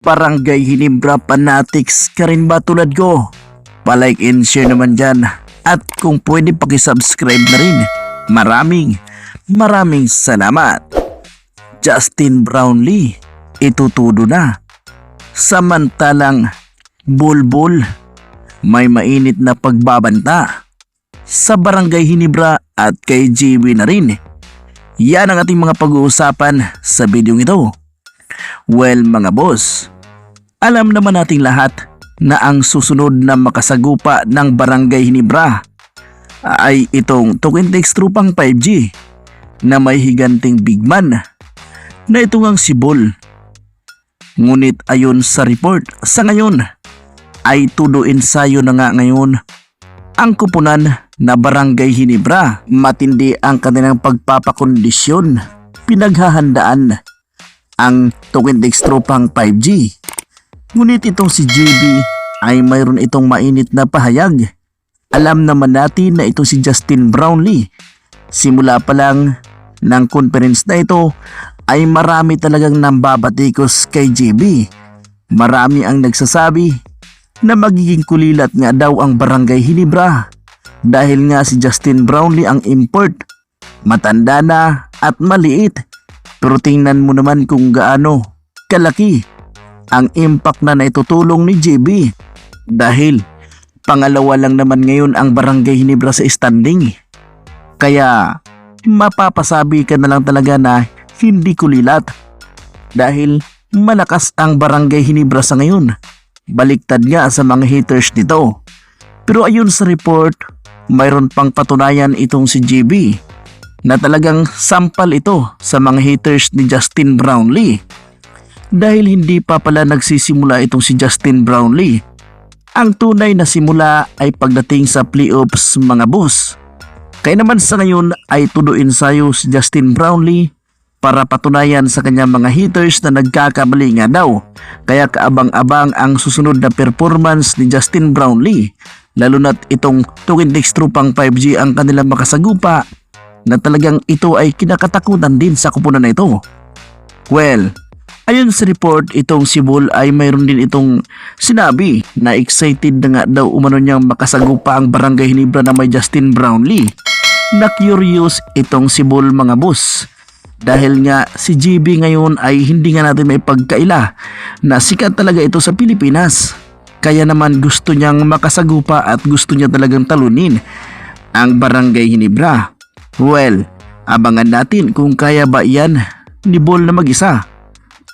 Barangay Hinebra Fanatics ka rin ba tulad ko? Palike and share naman dyan. At kung pwede pakisubscribe na rin. Maraming salamat. Justin Brownlee, itutudo na. Samantalang Bulbul, may mainit na pagbabanta sa Barangay Hinebra at kay JB na rin. Yan ang ating mga pag-uusapan sa bidyong ito. Well mga boss, alam naman nating lahat na ang susunod na makasagupa ng Barangay Hinebra ay itong Tukintex Trupang 5G na may higanting bigman na ito ngang si Bull. Ngunit ayon sa report, sa ngayon ay tudo ensayo na nga ngayon ang kupunan na Barangay Hinebra. Matindi ang kanilang pagpapakondisyon, pinaghahandaan ang Tukintex Trupang 5G. Ngunit itong si JB ay mayroon itong mainit na pahayag. Alam naman natin na ito si Justin Brownlee. Simula pa lang ng conference na ito ay marami talagang nambabatikos kay JB. Marami ang nagsasabi na magiging kulilat nga daw ang Barangay Hinebra dahil nga si Justin Brownlee ang import. Matanda na at maliit, pero tingnan mo naman kung gaano kalaki ang impact na naitutulong ni JB dahil pangalawa lang naman ngayon ang Barangay Hinebra sa standing. Kaya mapapasabi ka na lang talaga na hindi kulilat dahil malakas ang Barangay Hinebra sa ngayon. Baliktad nga sa mga haters nito. Pero ayon sa report, mayroon pang patunayan itong si JB na talagang sampal ito sa mga haters ni Justin Brownlee. Dahil hindi pa pala nagsisimula itong si Justin Brownlee. Ang tunay na simula ay pagdating sa playoffs mga boss. Kaya naman sa ngayon ay tudo ensayo si Justin Brownlee para patunayan sa kanyang mga haters na nagkakamali nga daw. Kaya kaabang-abang ang susunod na performance ni Justin Brownlee. Lalo na't itong Tukintex Trupang 5G ang kanilang makasagupa na talagang ito ay kinakatakutan din sa kupunan na ito. Well, ayon sa report, itong si Bull ay mayroon din itong sinabi na excited na nga daw umano niyang makasagupa ang Barangay Hinebra na may Justin Brownlee. Na curious itong si Bull mga boss. Dahil nga si JB ngayon ay hindi nga natin may pagkaila na sikat talaga ito sa Pilipinas. Kaya naman gusto niyang makasagupa at gusto niya talagang talunin ang Barangay Hinebra. Well, abangan natin kung kaya ba yan ni Bull na mag-isa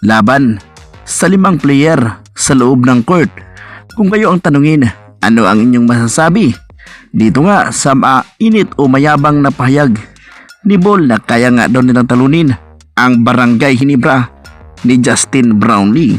laban sa 5 player sa loob ng court. Kung kayo ang tanungin, ano ang inyong masasabi dito nga sa mainit o mayabang na pahayag ni Bull na kaya nga daw nilang talunin ang Barangay Hinebra ni Justin Brownlee?